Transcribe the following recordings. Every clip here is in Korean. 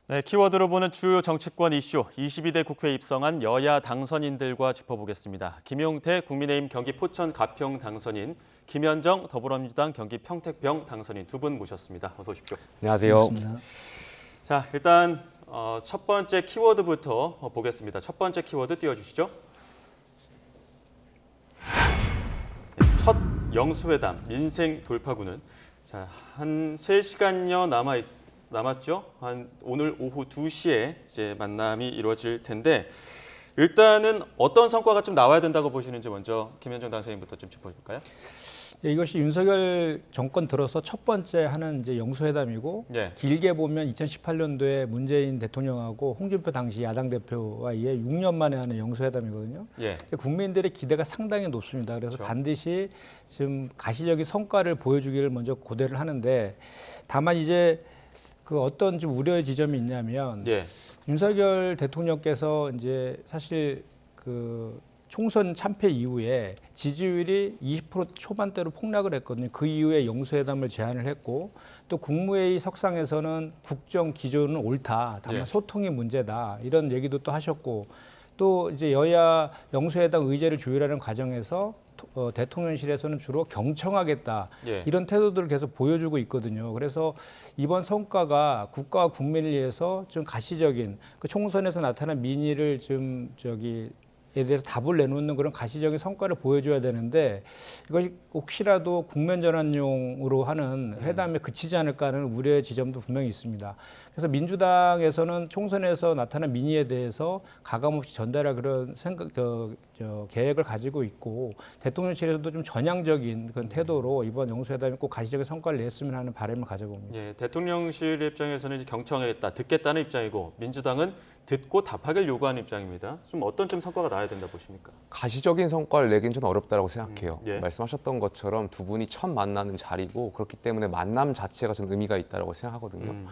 네, 키워드로 보는 주요 정치권 이슈 22대 국회에 입성한 여야 당선인들과 짚어보겠습니다. 김용태 국민의힘 경기 포천 가평 당선인, 김현정 더불어민주당 경기 평택병 당선인 두 분 모셨습니다. 어서 오십시오. 안녕하세요. 반갑습니다. 자, 일단 첫 번째 키워드부터 보겠습니다. 첫 번째 키워드 띄워주시죠. 첫 영수회담 민생 돌파구는 한 3시간여 남았죠. 한 오늘 오후 2시에 이제 만남이 이루어질 텐데 일단은 어떤 성과가 좀 나와야 된다고 보시는지 먼저 김현정 당선인부터 좀 짚어볼까요? 예, 이것이 윤석열 정권 들어서 첫 번째 하는 이제 영수회담이고 네. 길게 보면 2018년도에 문재인 대통령하고 홍준표 당시 야당 대표와 이에 6년 만에 하는 영수회담이거든요. 예. 국민들의 기대가 상당히 높습니다. 그래서 그렇죠. 반드시 지금 가시적인 성과를 보여주기를 먼저 고대를 하는데 다만 이제 그 어떤 좀 우려의 지점이 있냐면 예. 윤석열 대통령께서 이제 사실 그 총선 참패 이후에 지지율이 20% 초반대로 폭락을 했거든요. 그 이후에 영수회담을 제안을 했고 또 국무회의 석상에서는 국정 기조는 옳다. 다만 예. 소통이 문제다. 이런 얘기도 또 하셨고 또 이제 여야 영수회담 의제를 조율하는 과정에서 대통령실에서는 주로 경청하겠다. 예. 이런 태도들을 계속 보여주고 있거든요. 그래서 이번 성과가 국가와 국민을 위해서 좀 가시적인 그 총선에서 나타난 민의를 좀 에 대해서 답을 내놓는 그런 가시적인 성과를 보여줘야 되는데 이것이 혹시라도 국면 전환용으로 하는 회담에 그치지 않을까 하는 우려의 지점도 분명히 있습니다. 그래서 민주당에서는 총선에서 나타난 민의에 대해서 가감없이 전달할 그런 계획을 가지고 있고 대통령실에서도 좀 전향적인 그런 태도로 이번 영수회담에 꼭 가시적인 성과를 냈으면 하는 바람을 가져봅니다. 예, 대통령실 입장에서는 이제 경청하겠다, 듣겠다는 입장이고 민주당은 듣고 답하길 요구하는 입장입니다. 좀 어떤 좀 성과가 나야 된다 보십니까? 가시적인 성과를 내긴 좀 어렵다고 생각해요. 예. 말씀하셨던 것처럼 두 분이 처음 만나는 자리고 그렇기 때문에 만남 자체가 저는 의미가 있다고 생각하거든요.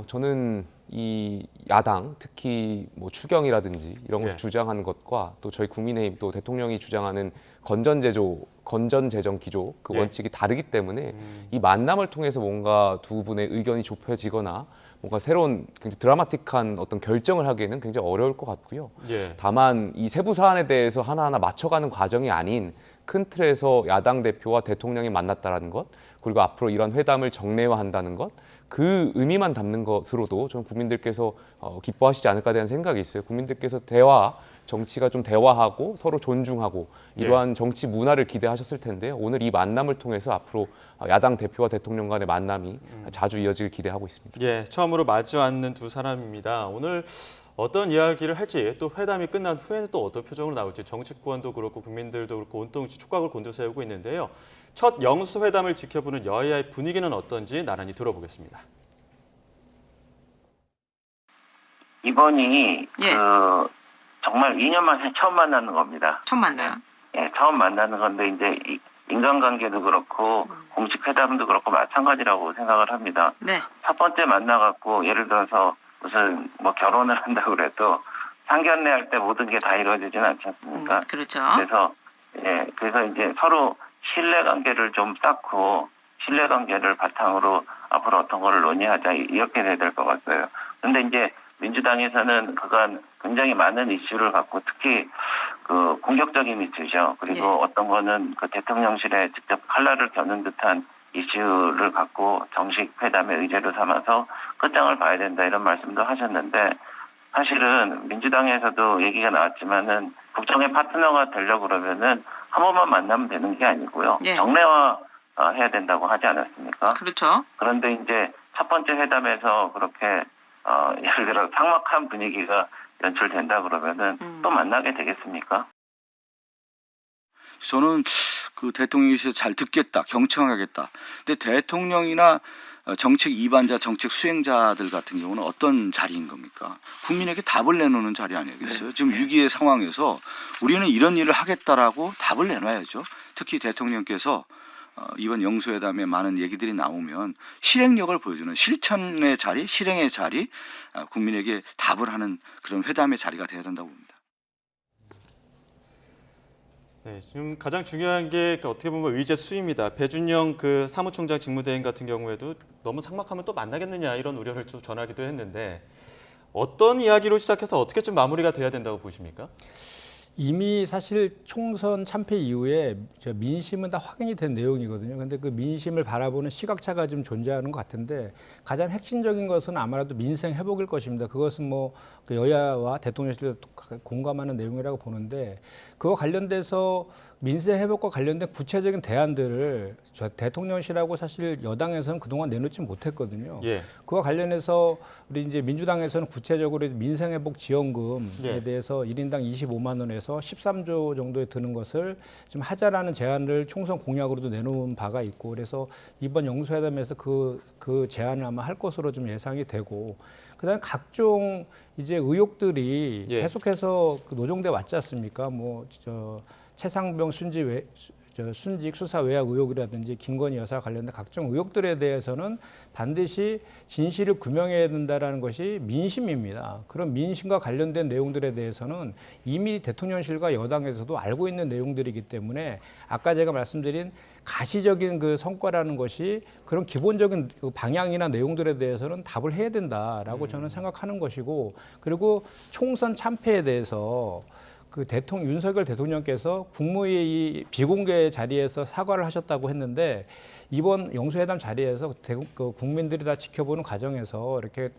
저는 이 야당, 특히 뭐 추경이라든지 이런 것을 예. 주장하는 것과 또 저희 국민의힘 또 대통령이 주장하는 건전재정 기조 그 예. 원칙이 다르기 때문에 이 만남을 통해서 뭔가 두 분의 의견이 좁혀지거나 뭔가 새로운 굉장히 드라마틱한 어떤 결정을 하기에는 굉장히 어려울 것 같고요. 예. 다만 이 세부 사안에 대해서 하나하나 맞춰가는 과정이 아닌 큰 틀에서 야당 대표와 대통령이 만났다라는 것, 그리고 앞으로 이런 회담을 정례화한다는 것, 그 의미만 담는 것으로도 저는 국민들께서 기뻐하시지 않을까 대한 생각이 있어요. 국민들께서 정치가 좀 대화하고 서로 존중하고 이러한 정치 문화를 기대하셨을 텐데요. 오늘 이 만남을 통해서 앞으로 야당 대표와 대통령 간의 만남이 자주 이어지길 기대하고 있습니다. 예, 처음으로 마주 앉는 두 사람입니다. 오늘 어떤 이야기를 할지 또 회담이 끝난 후에는 또 어떤 표정으로 나올지 정치권도 그렇고 국민들도 그렇고 온통 촉각을 곤두세우고 있는데요. 첫 영수회담을 지켜보는 여야의 분위기는 어떤지 나란히 들어보겠습니다. 이번이 예. 정말 2년 만에 처음 만나는 겁니다. 처음 만나요. 예, 처음 만나는 건데 이제 인간관계도 그렇고 공식 회담도 그렇고 마찬가지라고 생각을 합니다. 네. 첫 번째 만나갖고 예를 들어서 무슨 뭐 결혼을 한다고 그래도 상견례 할 때 모든 게 다 이루어지지는 않지 않습니까? 그렇죠. 그래서 이제 서로 신뢰관계를 좀 쌓고 신뢰관계를 바탕으로 앞으로 어떤 거를 논의하자 이렇게 돼야 될 것 같아요. 그런데 이제 민주당에서는 그간 굉장히 많은 이슈를 갖고 특히 그 공격적인 이슈죠. 그리고 예. 어떤 거는 그 대통령실에 직접 칼날을 겨눈 듯한 이슈를 갖고 정식 회담의 의제로 삼아서 끝장을 봐야 된다 이런 말씀도 하셨는데 사실은 민주당에서도 얘기가 나왔지만은 국정의 파트너가 되려고 그러면은 한 번만 만나면 되는 게 아니고요. 예. 정례화 해야 된다고 하지 않았습니까? 그렇죠. 그런데 이제 첫 번째 회담에서 그렇게 예를 들어 삭막한 분위기가 연출된다 그러면은 또 만나게 되겠습니까? 저는 그 대통령실에서 잘 듣겠다, 경청하겠다. 근데 대통령이나 정책 이반자, 정책 수행자들 같은 경우는 어떤 자리인 겁니까? 국민에게 답을 내놓는 자리 아니겠어요? 지금 위기의 상황에서 우리는 이런 일을 하겠다라고 답을 내놔야죠. 특히 대통령께서 이번 영수회담에 많은 얘기들이 나오면 실행력을 보여주는 실천의 자리, 실행의 자리, 국민에게 답을 하는 그런 회담의 자리가 돼야 된다고 봅니다. 네, 지금 가장 중요한 게 어떻게 보면 의제 수입니다. 배준영 그 사무총장 직무대행 같은 경우에도 너무 삭막하면 또 만나겠느냐 이런 우려를 좀 전하기도 했는데 어떤 이야기로 시작해서 어떻게 좀 마무리가 돼야 된다고 보십니까? 이미 사실 총선 참패 이후에 민심은 다 확인이 된 내용이거든요. 그런데 그 민심을 바라보는 시각차가 좀 존재하는 것 같은데 가장 핵심적인 것은 아마도 민생 회복일 것입니다. 그것은 그 여야와 대통령실도 공감하는 내용이라고 보는데 그와 관련돼서 민생 회복과 관련된 구체적인 대안들을 대통령실하고 사실 여당에서는 그동안 내놓지 못했거든요. 예. 그와 관련해서 우리 이제 민주당에서는 구체적으로 민생 회복 지원금에 예. 대해서 1인당 25만 원에서 13조 정도에 드는 것을 좀 하자라는 제안을 총선 공약으로도 내놓은 바가 있고 그래서 이번 영수회담에서 그 제안을 아마 할 것으로 좀 예상이 되고 그다음에 각종 이제 의혹들이 예. 계속해서 그 노정돼 왔지 않습니까? 최상병 순직 수사 외약 의혹이라든지 김건희 여사 관련된 각종 의혹들에 대해서는 반드시 진실을 규명해야 된다라는 것이 민심입니다. 그런 민심과 관련된 내용들에 대해서는 이미 대통령실과 여당에서도 알고 있는 내용들이기 때문에 아까 제가 말씀드린 가시적인 그 성과라는 것이 그런 기본적인 그 방향이나 내용들에 대해서는 답을 해야 된다라고 저는 생각하는 것이고 그리고 총선 참패에 대해서 그 윤석열 대통령께서 국무회의 비공개 자리에서 사과를 하셨다고 했는데 이번 영수회담 자리에서 국민들이 다 지켜보는 과정에서 이렇게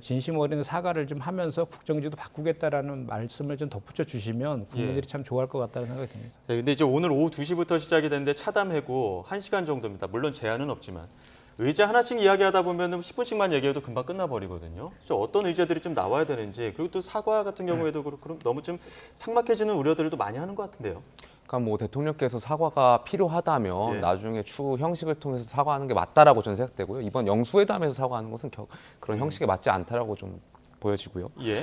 진심 어린 사과를 좀 하면서 국정지도 바꾸겠다라는 말씀을 좀 덧붙여 주시면 국민들이 참 좋아할 것 같다는 생각이 듭니다. 네, 근데 이제 오늘 오후 2시부터 시작이 됐는데 차담 회고 1시간 정도입니다. 물론 제한은 없지만 의제 하나씩 이야기하다 보면 10분씩만 얘기해도 금방 끝나버리거든요. 어떤 의제들이 좀 나와야 되는지 그리고 또 사과 같은 경우에도 그럼 너무 좀 삭막해지는 우려들도 많이 하는 것 같은데요. 그러니까 대통령께서 사과가 필요하다면 예. 나중에 추후 형식을 통해서 사과하는 게 맞다라고 저는 생각되고요. 이번 영수회담에서 사과하는 것은 그런 형식에 맞지 않다라고 좀 보여지고요. 예.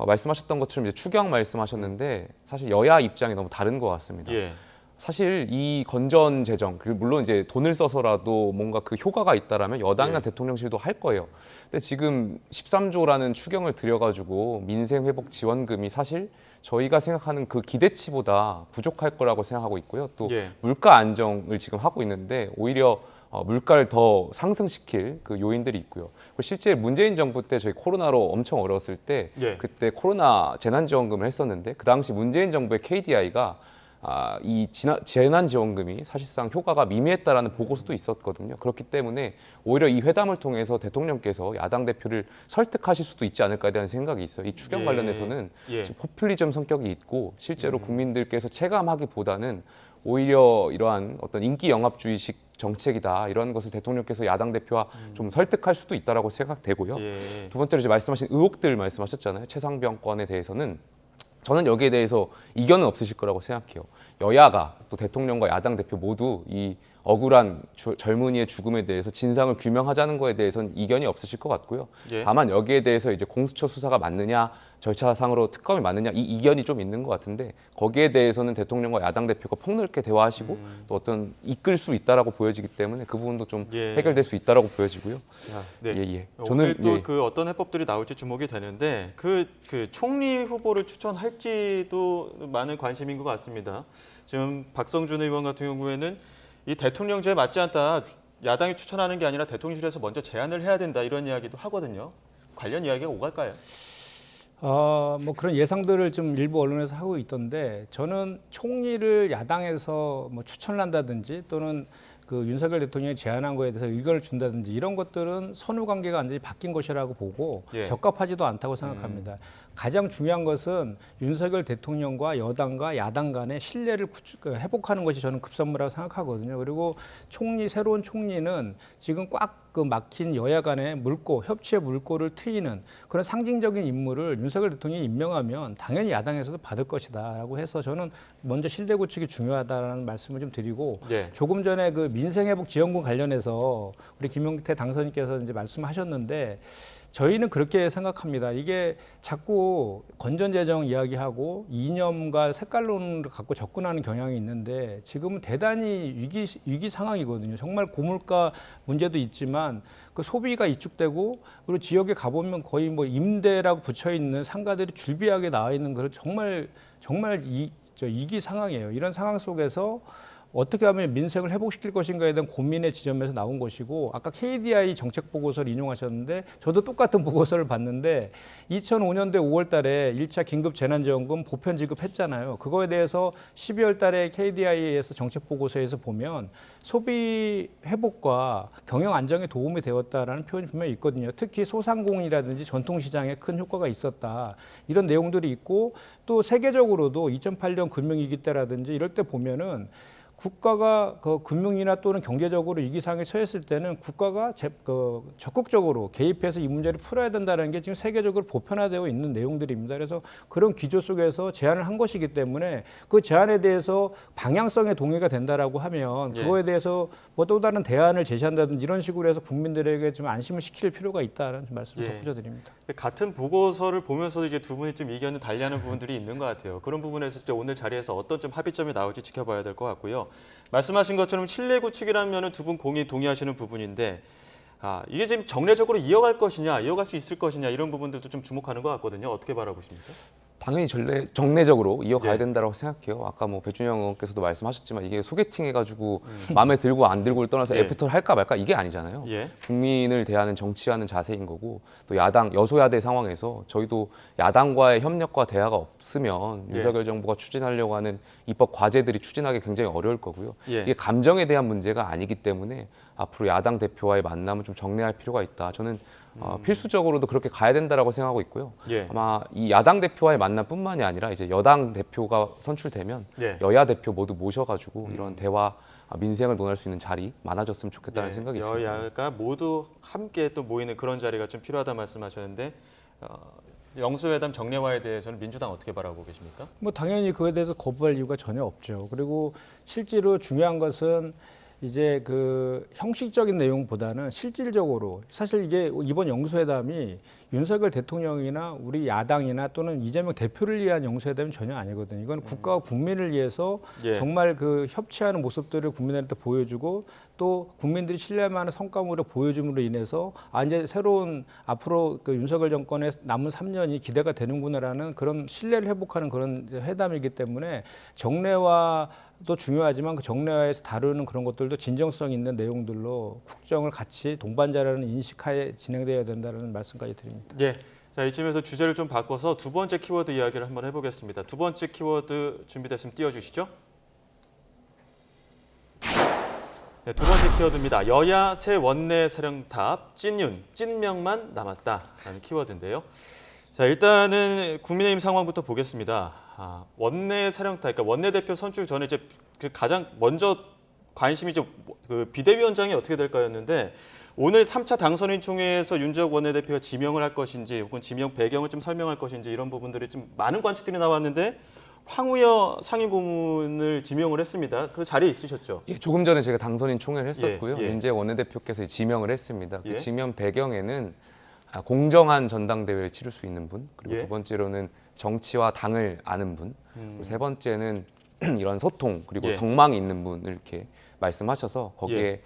말씀하셨던 것처럼 이제 추경 말씀하셨는데 사실 여야 입장이 너무 다른 것 같습니다. 예. 사실 이 건전 재정, 그리고 물론 이제 돈을 써서라도 뭔가 그 효과가 있다라면 여당이나 예. 대통령실도 할 거예요. 근데 지금 13조라는 추경을 들여가지고 민생 회복 지원금이 사실 저희가 생각하는 그 기대치보다 부족할 거라고 생각하고 있고요. 또 예. 물가 안정을 지금 하고 있는데 오히려 물가를 더 상승시킬 그 요인들이 있고요. 실제 문재인 정부 때 저희 코로나로 엄청 어려웠을 때 예. 그때 코로나 재난지원금을 했었는데 그 당시 문재인 정부의 KDI가 이 재난지원금이 사실상 효과가 미미했다라는 보고서도 있었거든요. 그렇기 때문에 오히려 이 회담을 통해서 대통령께서 야당 대표를 설득하실 수도 있지 않을까에 대한 생각이 있어요. 이 추경 예. 관련해서는 예. 지금 포퓰리즘 성격이 있고 실제로 국민들께서 체감하기보다는 오히려 이러한 어떤 인기 영합주의식 정책이다 이런 것을 대통령께서 야당 대표와 좀 설득할 수도 있다라고 생각되고요. 예. 두 번째로 이제 말씀하신 의혹들 말씀하셨잖아요. 최상병 건에 대해서는 저는 여기에 대해서 이견은 없으실 거라고 생각해요. 여야가 또 대통령과 야당 대표 모두 이 억울한 젊은이의 죽음에 대해서 진상을 규명하자는 거에 대해서는 이견이 없으실 것 같고요. 예. 다만 여기에 대해서 이제 공수처 수사가 맞느냐, 절차상으로 특검이 맞느냐 이 이견이 좀 있는 것 같은데 거기에 대해서는 대통령과 야당 대표가 폭넓게 대화하시고 또 어떤 이끌 수 있다라고 보여지기 때문에 그 부분도 좀 예. 해결될 수 있다라고 보여지고요. 자, 네. 예. 오늘 저는 또 그 어떤 해법들이 나올지 주목이 되는데 그 총리 후보를 추천할지도 많은 관심인 것 같습니다. 지금 박성준 의원 같은 경우에는 이 대통령제에 맞지 않다. 야당이 추천하는 게 아니라 대통령실에서 먼저 제안을 해야 된다 이런 이야기도 하거든요. 관련 이야기가 오갈까요? 그런 예상들을 좀 일부 언론에서 하고 있던데 저는 총리를 야당에서 추천을 한다든지 또는 그 윤석열 대통령이 제안한 거에 대해서 의견을 준다든지 이런 것들은 선후 관계가 완전히 바뀐 것이라고 보고 예. 적합하지도 않다고 생각합니다. 가장 중요한 것은 윤석열 대통령과 여당과 야당 간의 신뢰를 회복하는 것이 저는 급선무라고 생각하거든요. 그리고 새로운 총리는 지금 꽉 막힌 여야 간의 협치의 물꼬를 트이는 그런 상징적인 인물을 윤석열 대통령이 임명하면 당연히 야당에서도 받을 것이다라고 해서 저는 먼저 신뢰 구축이 중요하다라는 말씀을 좀 드리고 예. 조금 전에 그 민생회복 지원금 관련해서 우리 김용태 당선인께서 이제 말씀하셨는데 저희는 그렇게 생각합니다. 이게 자꾸 건전재정 이야기하고 이념과 색깔론을 갖고 접근하는 경향이 있는데 지금은 대단히 위기 상황이거든요. 정말 고물가 문제도 있지만 그 소비가 위축되고 그리고 지역에 가보면 거의 임대라고 붙여 있는 상가들이 줄비하게 나와 있는 그런 정말 저 위기 상황이에요. 이런 상황 속에서 어떻게 하면 민생을 회복시킬 것인가에 대한 고민의 지점에서 나온 것이고 아까 KDI 정책 보고서를 인용하셨는데 저도 똑같은 보고서를 봤는데 2005년도 5월 달에 1차 긴급 재난지원금 보편 지급했잖아요. 그거에 대해서 12월 달에 KDI에서 정책 보고서에서 보면 소비 회복과 경영 안정에 도움이 되었다라는 표현이 분명히 있거든요. 특히 소상공인이라든지 전통시장에 큰 효과가 있었다. 이런 내용들이 있고 또 세계적으로도 2008년 금융위기 때라든지 이럴 때 보면은 국가가 그 금융이나 또는 경제적으로 위기 상황에 처했을 때는 국가가 적극적으로 개입해서 이 문제를 풀어야 된다는 게 지금 세계적으로 보편화되어 있는 내용들입니다. 그래서 그런 기조 속에서 제안을 한 것이기 때문에 그 제안에 대해서 방향성에 동의가 된다라고 하면 그거에 대해서 뭐 또 다른 대안을 제시한다든지 이런 식으로 해서 국민들에게 좀 안심을 시킬 필요가 있다는 말씀을 덧붙여 드립니다. 같은 보고서를 보면서도 이게 두 분이 좀 의견을 달리하는 부분들이 있는 것 같아요. 그런 부분에서 오늘 자리에서 어떤 좀 합의점이 나올지 지켜봐야 될 것 같고요. 말씀하신 것처럼 신뢰 구축이라면 두 분 공이 동의하시는 부분인데 이게 지금 정례적으로 이어갈 것이냐, 이어갈 수 있을 것이냐 이런 부분들도 좀 주목하는 것 같거든요. 어떻게 바라보십니까? 당연히 정례적으로 이어가야 예. 된다고 생각해요. 아까 뭐 배준영 의원께서도 말씀하셨지만 이게 소개팅 해가지고 마음에 들고 안 들고를 떠나서 예. 애프터를 할까 말까 이게 아니잖아요. 예. 국민을 대하는 정치하는 자세인 거고 또 야당 여소야대 상황에서 저희도 야당과의 협력과 대화가 없으면 예. 윤석열 정부가 추진하려고 하는 입법 과제들이 추진하기 굉장히 어려울 거고요. 예. 이게 감정에 대한 문제가 아니기 때문에 앞으로 야당 대표와의 만남을 좀 정리할 필요가 있다. 저는 필수적으로도 그렇게 가야 된다라고 생각하고 있고요. 예. 아마 이 야당 대표와의 만남뿐만이 아니라 이제 여당 대표가 선출되면 예. 여야 대표 모두 모셔가지고 이런 대화 민생을 논할 수 있는 자리 많아졌으면 좋겠다는 생각이 있습니다. 여야가 모두 함께 또 모이는 그런 자리가 좀 필요하다 말씀하셨는데 영수회담 정례화에 대해서는 민주당 어떻게 바라보고 계십니까? 뭐 당연히 그에 대해서 거부할 이유가 전혀 없죠. 그리고 실제로 중요한 것은 이제 그 형식적인 내용보다는 실질적으로 사실 이게 이번 영수회담이 윤석열 대통령이나 우리 야당이나 또는 이재명 대표를 위한 영수회담이 전혀 아니거든요. 이건 국가와 국민을 위해서 예. 정말 그 협치하는 모습들을 국민들한테 보여주고 또 국민들이 신뢰할 만한 성과물을 보여줌으로 인해서 이제 새로운 앞으로 그 윤석열 정권의 남은 3년이 기대가 되는구나라는 그런 신뢰를 회복하는 그런 회담이기 때문에 정례화도 중요하지만 그 정례화에서 다루는 그런 것들도 진정성 있는 내용들로 국정을 같이 동반자라는 인식하에 진행되어야 된다는 말씀까지 드립니다. 예. 자, 이쯤에서 주제를 좀 바꿔서 두 번째 키워드 이야기를 한번 해보겠습니다. 두 번째 키워드 준비됐으면 띄워주시죠. 네, 두 번째 키워드입니다. 여야 새 원내 사령탑 찐명만 남았다라는 키워드인데요. 자, 일단은 국민의힘 상황부터 보겠습니다. 원내 사령탑, 그러니까 원내대표 선출 전에 이제 가장 먼저 관심이 그 비대위원장이 어떻게 될까였는데 오늘 3차 당선인 총회에서 윤재욱 원내대표가 지명을 할 것인지 혹은 지명 배경을 좀 설명할 것인지 이런 부분들이 좀 많은 관측들이 나왔는데 황우여 상임고문을 지명을 했습니다. 그 자리에 있으셨죠? 예, 조금 전에 제가 당선인 총회를 했었고요. 예. 윤재욱 원내대표께서 지명을 했습니다. 예. 그 지명 배경에는 공정한 전당대회를 치를 수 있는 분, 그리고 예. 두 번째로는 정치와 당을 아는 분, 그리고 세 번째는 이런 소통 그리고 예. 덕망이 있는 분을 이렇게 말씀하셔서 거기에 예.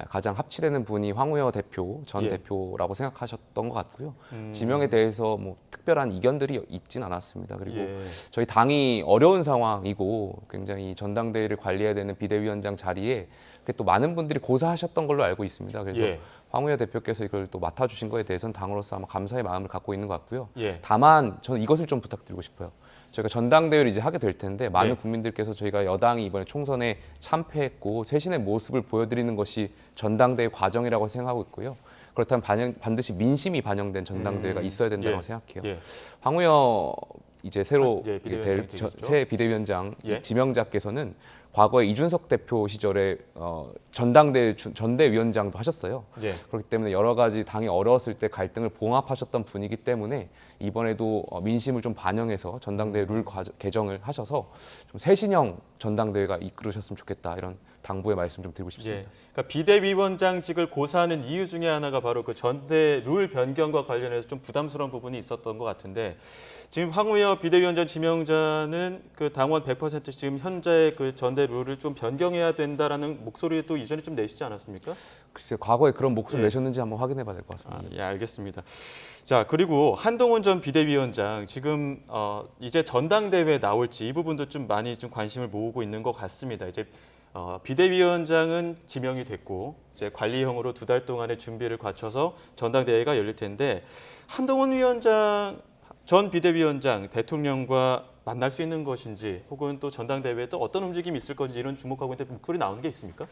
가장 합치되는 분이 황우여 대표 전 예. 대표라고 생각하셨던 것 같고요. 지명에 대해서 뭐 특별한 이견들이 있진 않았습니다. 그리고 예. 저희 당이 어려운 상황이고 굉장히 전당대회를 관리해야 되는 비대위원장 자리에 또 많은 분들이 고사하셨던 걸로 알고 있습니다. 그래서 예. 황우여 대표께서 이걸 또 맡아주신 거에 대해서는 당으로서 아마 감사의 마음을 갖고 있는 것 같고요. 예. 다만 저는 이것을 좀 부탁드리고 싶어요. 저희가 전당대회를 이제 하게 될 텐데 많은 네. 국민들께서 저희가 여당이 이번에 총선에 참패했고 쇄신의 모습을 보여드리는 것이 전당대회 과정이라고 생각하고 있고요. 그렇다면 반드시 민심이 반영된 전당대회가 있어야 된다고 예. 생각해요. 예. 황우여 이제 새로 예, 비대위원장이 되겠죠. 새 비대위원장 예. 지명자께서는 과거에 이준석 대표 시절에 전당대회 전대위원장도 하셨어요. 예. 그렇기 때문에 여러 가지 당이 어려웠을 때 갈등을 봉합하셨던 분이기 때문에 이번에도 민심을 좀 반영해서 전당대회 룰 개정을 하셔서 좀 새신형 전당대회가 이끌으셨으면 좋겠다 이런 당부의 말씀 좀 드리고 싶습니다. 예. 그러니까 비대위원장직을 고사하는 이유 중에 하나가 바로 그 전대 룰 변경과 관련해서 좀 부담스러운 부분이 있었던 것 같은데 지금 황우여 비대위원장 지명자는 그 당원 100% 지금 현재 그 전대 전당대 룰을 좀 변경해야 된다라는 목소리도 이전에 좀 내시지 않았습니까? 글쎄 과거에 그런 목소리 예. 내셨는지 한번 확인해봐야 될 것 같습니다. 예, 알겠습니다. 자, 그리고 한동훈 전 비대위원장 지금 이제 전당대회에 나올지 이 부분도 좀 많이 좀 관심을 모으고 있는 것 같습니다. 이제 비대위원장은 지명이 됐고 이제 관리형으로 2달 동안의 준비를 거쳐서 전당대회가 열릴 텐데 한동훈 전 비대위원장 대통령과 만날 수 있는 것인지 혹은 또 전당대회에 또 어떤 움직임이 있을 건지 이런 주목하고 있는데 목소리 나오는 게 있습니까?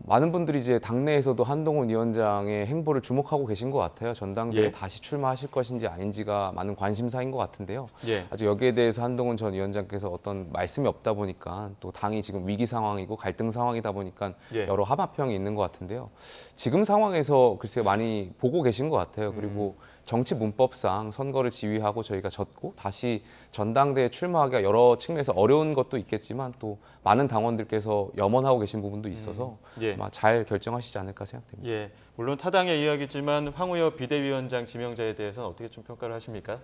많은 분들이 이제 당내에서도 한동훈 위원장의 행보를 주목하고 계신 것 같아요. 전당대회 예. 다시 출마하실 것인지 아닌지가 많은 관심사인 것 같은데요. 예. 아직 여기에 대해서 한동훈 전 위원장께서 어떤 말씀이 없다 보니까 또 당이 지금 위기 상황이고 갈등 상황이다 보니까 예. 여러 하마평이 있는 것 같은데요. 지금 상황에서 글쎄 많이 보고 계신 것 같아요. 그리고 정치 문법상 선거를 지휘하고 저희가 졌고 다시 전당대회 출마하기가 여러 측면에서 어려운 것도 있겠지만 또 많은 당원들께서 염원하고 계신 부분도 있어서 예. 아마 잘 결정하시지 않을까 생각됩니다. 예, 물론 타당의 이야기지만 황우여 비대위원장 지명자에 대해서는 어떻게 좀 평가를 하십니까?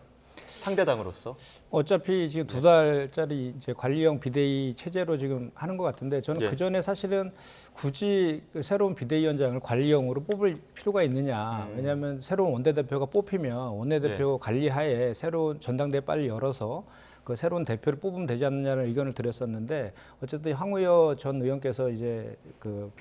상대당으로서. 어차피 지금 2달짜리 이제 관리형 비대위 체제로 지금 하는 것 같은데 저는 예. 그 전에 사실은 굳이 그 새로운 비대위원장을 관리형으로 뽑을 필요가 있느냐. 왜냐하면 새로운 원내대표가 뽑히면 원내대표 관리하에 새로운 전당대회 빨리 열어서 그 새로운 대표를 뽑으면 되지 않느냐는 의견을 드렸었는데 어쨌든 황우여 전 의원께서 이제 그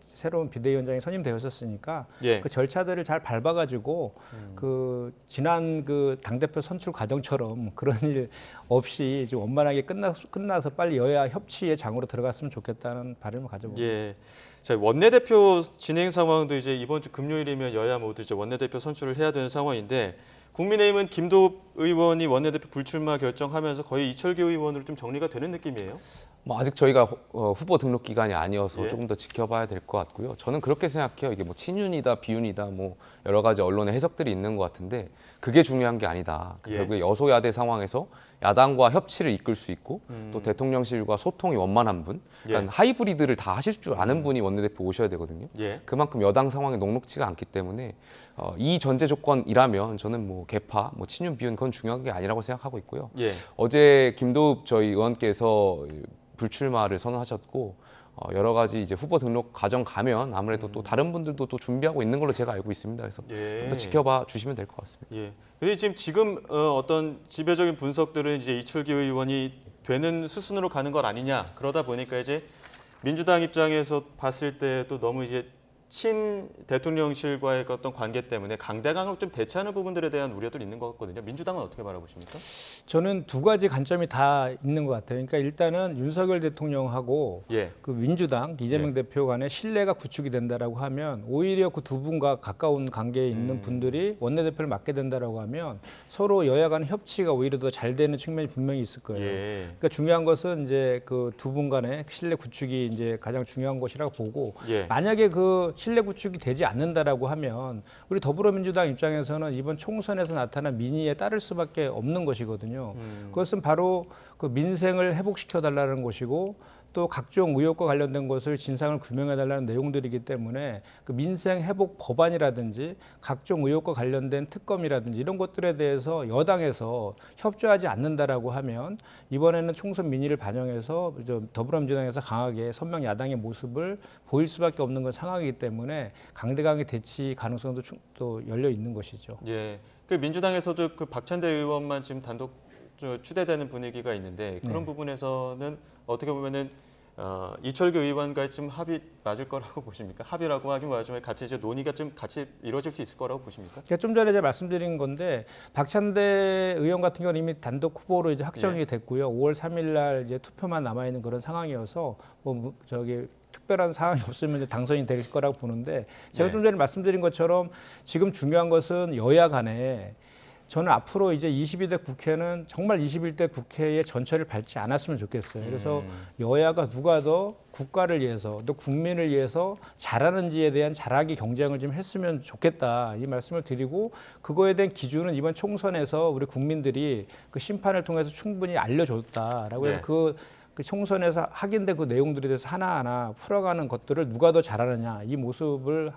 새로운 비대위원장이 선임되었었으니까 예. 그 절차들을 잘 밟아가지고 그 지난 그 당대표 선출 과정처럼 그런 일 없이 좀 원만하게 끝나서 빨리 여야 협치의 장으로 들어갔으면 좋겠다는 바람을 가져봅니다. 예. 자, 원내대표 진행 상황도 이제 이번 주 금요일이면 여야 모두 이제 원내대표 선출을 해야 되는 상황인데 국민의힘은 김도읍 의원이 원내대표 불출마 결정하면서 거의 이철규 의원으로 좀 정리가 되는 느낌이에요. 뭐 아직 저희가 후보 등록 기간이 아니어서 예. 조금 더 지켜봐야 될 것 같고요. 저는 그렇게 생각해요. 이게 뭐 친윤이다, 비윤이다, 뭐 여러 가지 언론의 해석들이 있는 것 같은데 그게 중요한 게 아니다. 예. 결국에 여소야대 상황에서 야당과 협치를 이끌 수 있고 또 대통령실과 소통이 원만한 분, 그러니까 하이브리드를 다 하실 줄 아는 분이 원내대표 오셔야 되거든요. 예. 그만큼 여당 상황이 녹록지가 않기 때문에 이 전제 조건이라면 저는 뭐 개파, 뭐 친윤, 비윤 그건 중요한 게 아니라고 생각하고 있고요. 예. 어제 김도읍 저희 의원께서 불출마를 선언하셨고 여러 가지 이제 후보 등록 과정 가면 아무래도 또 다른 분들도 또 준비하고 있는 걸로 제가 알고 있습니다. 그래서 예. 좀 더 지켜봐 주시면 될 것 같습니다. 예. 근데 지금 어떤 지배적인 분석들은 이제 이철규 의원이 되는 수순으로 가는 것 아니냐. 그러다 보니까 이제 민주당 입장에서 봤을 때도 너무 이제 친 대통령실과의 어떤 관계 때문에 강대강으로 좀 대체하는 부분들에 대한 우려도 있는 것 같거든요. 민주당은 어떻게 바라보십니까? 저는 두 가지 관점이 다 있는 것 같아요. 그러니까 일단은 윤석열 대통령하고 예. 그 민주당 이재명 대표 간의 신뢰가 구축이 된다라고 하면 오히려 그 두 분과 가까운 관계에 있는 분들이 원내대표를 맡게 된다라고 하면 서로 여야 간 협치가 오히려 더 잘 되는 측면이 분명히 있을 거예요. 예. 그러니까 중요한 것은 이제 그 두 분 간의 신뢰 구축이 이제 가장 중요한 것이라고 보고 예. 만약에 그 신뢰 구축이 되지 않는다라고 하면 우리 더불어민주당 입장에서는 이번 총선에서 나타난 민의에 따를 수밖에 없는 것이거든요. 그것은 바로 그 민생을 회복시켜 달라는 것이고 또 각종 의혹과 관련된 것을 진상을 규명해 달라는 내용들이기 때문에 그 민생 회복 법안이라든지 각종 의혹과 관련된 특검이라든지 이런 것들에 대해서 여당에서 협조하지 않는다라고 하면 이번에는 총선 민의를 반영해서 더불어민주당에서 강하게 선명 야당의 모습을 보일 수밖에 없는 건 상황이기 때문에 강대강의 대치 가능성도 또 열려 있는 것이죠. 예. 그 민주당에서도 그 박찬대 의원만 지금 단독 추대되는 분위기가 있는데 그런 부분에서는 어떻게 보면은 이철규 의원과 좀 합의 맞을 거라고 보십니까? 합의라고 하긴 뭐하지만 같이 이제 논의가 좀 같이 이루어질 수 있을 거라고 보십니까? 제가 좀 전에 제가 말씀드린 건데 박찬대 의원 같은 경우는 이미 단독 후보로 이제 확정이 됐고요. 5월 3일 날 이제 투표만 남아 있는 그런 상황이어서 뭐 특별한 상황이 없으면 이제 당선이 될 거라고 보는데 제가 좀 전에 말씀드린 것처럼 지금 중요한 것은 여야 간에 저는 앞으로 이제 22대 국회는 정말 21대 국회의 전철을 밟지 않았으면 좋겠어요. 그래서 여야가 누가 더 국가를 위해서 또 국민을 위해서 잘하는지에 대한 잘하기 경쟁을 좀 했으면 좋겠다 이 말씀을 드리고 그거에 대한 기준은 이번 총선에서 우리 국민들이 그 심판을 통해서 충분히 알려줬다라고 해서 그 총선에서 확인된 그 내용들에 대해서 하나하나 풀어가는 것들을 누가 더 잘하느냐 이 모습을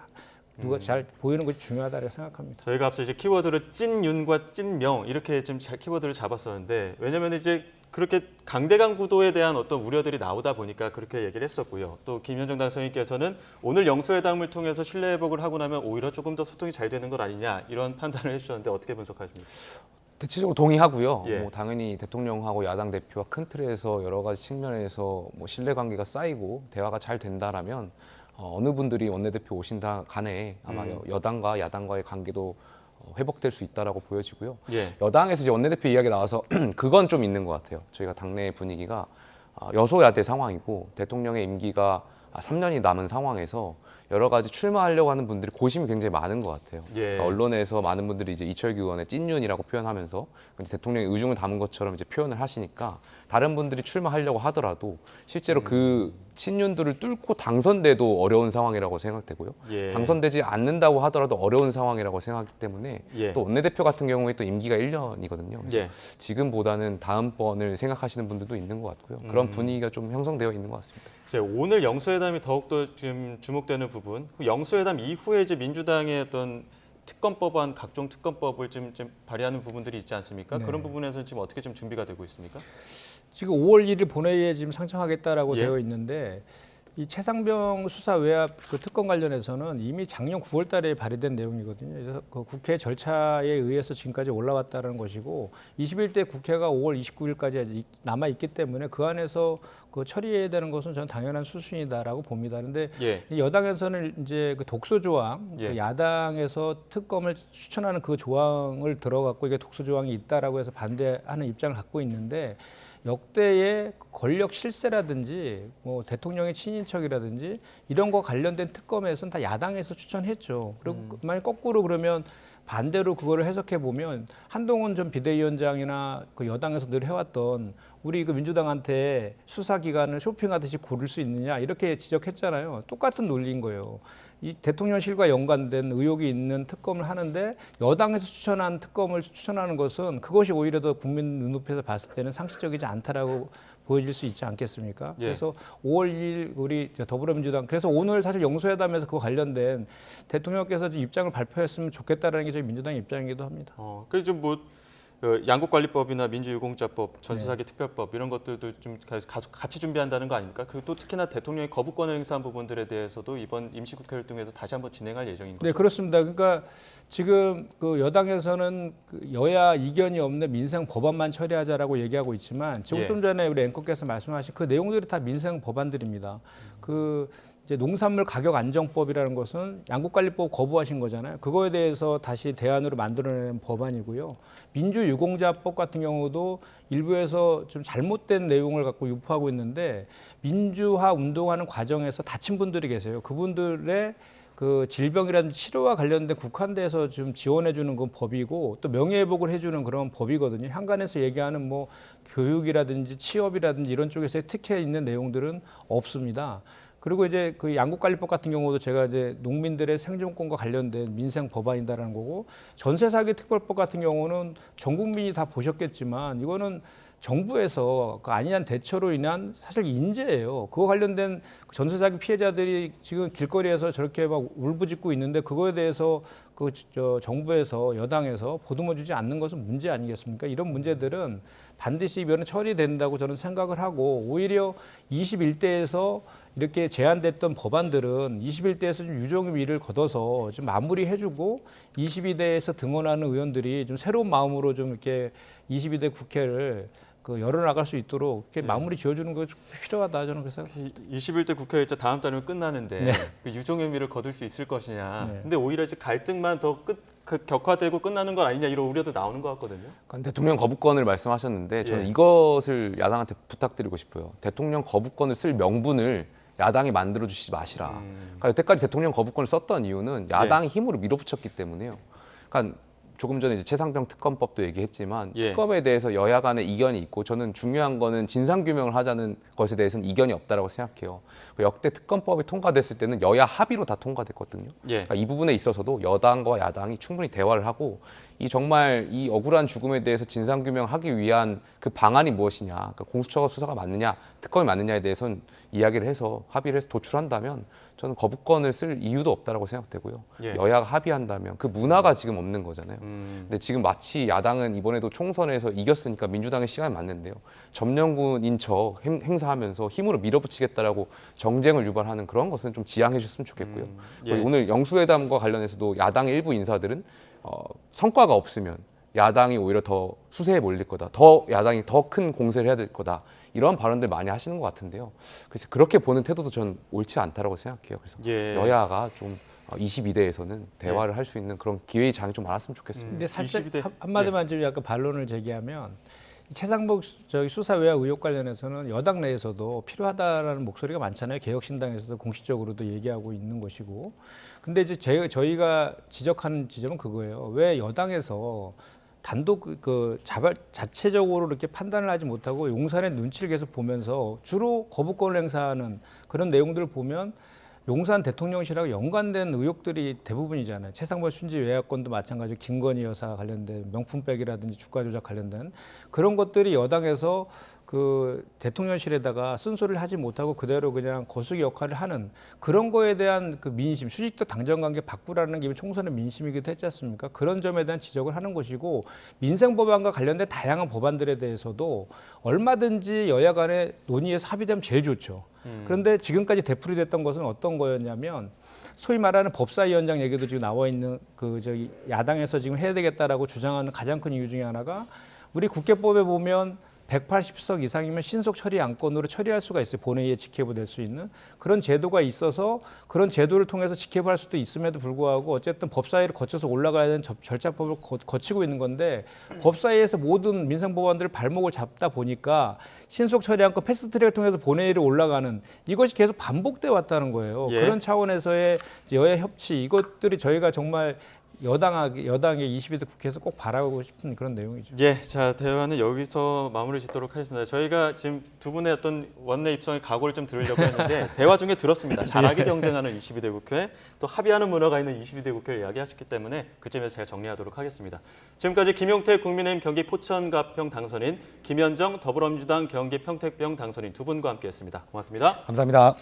누가 잘 보이는 것이 중요하다고 생각합니다. 저희가 앞서 이제 키워드를 찐윤과 찐명 이렇게 좀 키워드를 잡았었는데 왜냐하면 이제 그렇게 강대강 구도에 대한 어떤 우려들이 나오다 보니까 그렇게 얘기를 했었고요. 또 김현정 당선인께서는 오늘 영수회담을 통해서 신뢰 회복을 하고 나면 오히려 조금 더 소통이 잘 되는 것 아니냐 이런 판단을 해주셨는데 어떻게 분석하십니까? 대체적으로 동의하고요. 예. 뭐 당연히 대통령하고 야당 대표와 큰 틀에서 여러 가지 측면에서 뭐 신뢰관계가 쌓이고 대화가 잘 된다라면 어느 분들이 원내대표 오신다 간에 아마 여당과 야당과의 관계도 회복될 수 있다라고 보여지고요. 예. 여당에서 이제 원내대표 이야기 나와서 그건 좀 있는 것 같아요. 저희가 당내 분위기가 여소야대 상황이고 대통령의 임기가 3년이 남은 상황에서 여러 가지 출마하려고 하는 분들이 고심이 굉장히 많은 것 같아요. 예. 언론에서 많은 분들이 이제 이철규 의원의 찐윤이라고 표현하면서 대통령의 의중을 담은 것처럼 이제 표현을 하시니까 다른 분들이 출마하려고 하더라도 실제로 그 친윤들을 뚫고 당선돼도 어려운 상황이라고 생각되고요. 예. 당선되지 않는다고 하더라도 어려운 상황이라고 생각하기 때문에 예. 또 원내대표 같은 경우에 또 임기가 1년이거든요. 예. 지금보다는 다음번을 생각하시는 분들도 있는 것 같고요. 그런 분위기가 좀 형성되어 있는 것 같습니다. 이제 오늘 영수회담이 더욱더 지금 주목되는 부분, 영수회담 이후에 이제 민주당의 어떤 특검법안, 각종 특검법을 좀 발의하는 부분들이 있지 않습니까? 네. 그런 부분에서는 지금 어떻게 좀 준비가 되고 있습니까? 지금 5월 1일 본회의에 지금 상정하겠다라고 예. 되어 있는데 이 최상병 수사 외압 그 특검 관련해서는 이미 작년 9월 달에 발의된 내용이거든요. 그래서 그 국회 절차에 의해서 지금까지 올라왔다는 것이고 21대 국회가 5월 29일까지 남아 있기 때문에 그 안에서 그 처리해야 되는 것은 저는 당연한 수순이다라고 봅니다. 그런데 예. 여당에서는 이제 그 독소 조항, 예. 그 야당에서 특검을 추천하는 그 조항을 들어갖고 이게 독소 조항이 있다라고 해서 반대하는 입장을 갖고 있는데 역대의 권력 실세라든지 뭐 대통령의 친인척이라든지 이런 거 관련된 특검에서는 다 야당에서 추천했죠. 그리고 만약 거꾸로 그러면 반대로 그거를 해석해 보면 한동훈 전 비대위원장이나 그 여당에서 늘 해왔던 우리 그 민주당한테 수사 기관을 쇼핑하듯이 고를 수 있느냐 이렇게 지적했잖아요. 똑같은 논리인 거예요. 이 대통령실과 연관된 의혹이 있는 특검을 하는데 여당에서 추천한 특검을 추천하는 것은 그것이 오히려 더 국민 눈높이에서 봤을 때는 상식적이지 않다라고 보여질 수 있지 않겠습니까? 예. 그래서 5월 2일 우리 더불어민주당 그래서 오늘 사실 영수회담에서 그거 관련된 대통령께서 좀 입장을 발표했으면 좋겠다라는 게 저희 민주당의 입장이기도 합니다. 그래서 좀뭐 양국관리법이나 민주유공자법, 전세사기 특별법 이런 것들도 좀 같이 준비한다는 거 아닙니까? 그리고 또 특히나 대통령의 거부권을 행사한 부분들에 대해서도 이번 임시국회를 통해서 다시 한번 진행할 예정인 거죠. 네, 그렇습니다. 그러니까 지금 그 여당에서는 그 여야 이견이 없는 민생 법안만 처리하자라고 얘기하고 있지만 지금 예. 좀 전에 우리 앵커께서 말씀하신 그 내용들이 다 민생 법안들입니다. 그 이제 농산물 가격 안정법이라는 것은 양국관리법 거부하신 거잖아요. 그거에 대해서 다시 대안으로 만들어내는 법안이고요. 민주유공자법 같은 경우도 일부에서 좀 잘못된 내용을 갖고 유포하고 있는데 민주화 운동하는 과정에서 다친 분들이 계세요. 그분들의 그 질병이라든지 치료와 관련된 국한대에서 좀 지원해주는 건 법이고 또 명예회복을 해주는 그런 법이거든요. 향관에서 얘기하는 뭐 교육이라든지 취업이라든지 이런 쪽에서 특혜 있는 내용들은 없습니다. 그리고 이제 그 양국관리법 같은 경우도 제가 이제 농민들의 생존권과 관련된 민생 법안이다라는 거고 전세사기 특별법 같은 경우는 전 국민이 다 보셨겠지만 이거는 정부에서 그 안일한 대처로 인한 사실 인재예요. 그거 관련된 전세사기 피해자들이 지금 길거리에서 저렇게 막 울부짖고 있는데 그거에 대해서 그 정부에서 여당에서 보듬어주지 않는 것은 문제 아니겠습니까? 이런 문제들은 반드시 이번에 처리된다고 저는 생각을 하고 오히려 21대에서 이렇게 제안됐던 법안들은 21대에서 좀 유종의 미를 걷어서 좀 마무리해주고 22대에서 등원하는 의원들이 좀 새로운 마음으로 좀 이렇게 22대 국회를 그 열어나갈 수 있도록 이렇게 마무리 지어주는 거 필요하다 저는 그래서 21대 국회일자 다음 달이면 끝나는데 네. 그 유종의 미를 거둘 수 있을 것이냐. 네. 근데 오히려 이제 갈등만 더 격화되고 끝나는 건 아니냐 이런 우려도 나오는 것 같거든요. 그러니까 대통령 거부권을 말씀하셨는데 저는 예. 이것을 야당한테 부탁드리고 싶어요. 대통령 거부권을 쓸 명분을 야당이 만들어 주시지 마시라. 그러니까 여태까지 대통령 거부권을 썼던 이유는 야당이 힘으로 밀어붙였기 때문에요. 그러니까 조금 전에 이제 최상병 특검법도 얘기했지만 예. 특검에 대해서 여야 간에 이견이 있고 저는 중요한 거는 진상 규명을 하자는 것에 대해서는 이견이 없다라고 생각해요. 역대 특검법이 통과됐을 때는 여야 합의로 다 통과됐거든요. 예. 그러니까 이 부분에 있어서도 여당과 야당이 충분히 대화를 하고 이 정말 이 억울한 죽음에 대해서 진상 규명하기 위한 그 방안이 무엇이냐, 그러니까 공수처가 수사가 맞느냐, 특검이 맞느냐에 대해서는 이야기를 해서 합의를 해서 도출한다면 저는 거부권을 쓸 이유도 없다라고 생각되고요. 예. 여야가 합의한다면 그 문화가 지금 없는 거잖아요. 근데 지금 마치 야당은 이번에도 총선에서 이겼으니까 민주당의 시간이 맞는데요. 점령군인 척 행사하면서 힘으로 밀어붙이겠다라고 정쟁을 유발하는 그런 것은 좀 지양해 줬으면 좋겠고요. 예. 오늘 영수회담과 관련해서도 야당의 일부 인사들은 성과가 없으면 야당이 오히려 더 수세에 몰릴 거다. 더 야당이 더 큰 공세를 해야 될 거다. 이런 발언들 많이 하시는 것 같은데요. 그래서 그렇게 보는 태도도 전 옳지 않다라고 생각해요. 그래서 예. 여야가 좀 22대에서는 대화를 할 수 있는 그런 기회의 장이 좀 많았으면 좋겠습니다. 근데 살짝 22대. 한마디만 좀 약간 반론을 제기하면 이 최상목 저기 수사 외압 의혹 관련해서는 여당 내에서도 필요하다라는 목소리가 많잖아요. 개혁신당에서도 공식적으로도 얘기하고 있는 것이고. 근데 이제 저희가 지적하는 지점은 그거예요. 왜 여당에서 단독 자체적으로 이렇게 판단을 하지 못하고 용산의 눈치를 계속 보면서 주로 거부권을 행사하는 그런 내용들을 보면 용산 대통령실하고 연관된 의혹들이 대부분이잖아요. 최상목 순지 외압건도 마찬가지로 김건희 여사 관련된 명품백이라든지 주가 조작 관련된 그런 것들이 여당에서 그 대통령실에다가 쓴소리를 하지 못하고 그대로 그냥 거수기 역할을 하는 그런 거에 대한 그 민심, 수직적 당정관계 바꾸라는 게 총선의 민심이기도 했지 않습니까? 그런 점에 대한 지적을 하는 것이고 민생법안과 관련된 다양한 법안들에 대해서도 얼마든지 여야 간의 논의에서 합의되면 제일 좋죠. 그런데 지금까지 되풀이됐던 것은 어떤 거였냐면 소위 말하는 법사위원장 얘기도 지금 나와 있는 야당에서 지금 해야 되겠다라고 주장하는 가장 큰 이유 중에 하나가 우리 국회법에 보면 180석 이상이면 신속 처리 안건으로 처리할 수가 있어요. 본회의에 직회부 낼 수 있는 그런 제도가 있어서 그런 제도를 통해서 직회부할 수도 있음에도 불구하고 어쨌든 법사위를 거쳐서 올라가야 되는 절차법을 거치고 있는 건데 법사위에서 모든 민생법안들을 발목을 잡다 보니까 신속 처리 안건 패스트트랙을 통해서 본회의를 올라가는 이것이 계속 반복돼 왔다는 거예요. 예. 그런 차원에서의 여야 협치 이것들이 저희가 정말 여당의 22대 국회에서 꼭 바라고 싶은 그런 내용이죠. 예, 자 대화는 여기서 마무리 짓도록 하겠습니다. 저희가 지금 두 분의 어떤 원내 입성의 각오를 좀 들으려고 했는데 대화 중에 들었습니다. 잘하게 경쟁하는 22대 국회, 또 합의하는 문화가 있는 22대 국회를 이야기하셨기 때문에 그 점에서 제가 정리하도록 하겠습니다. 지금까지 김용태 국민의힘 경기 포천갑평 당선인, 김현정 더불어민주당 경기 평택병 당선인 두 분과 함께했습니다. 고맙습니다. 감사합니다.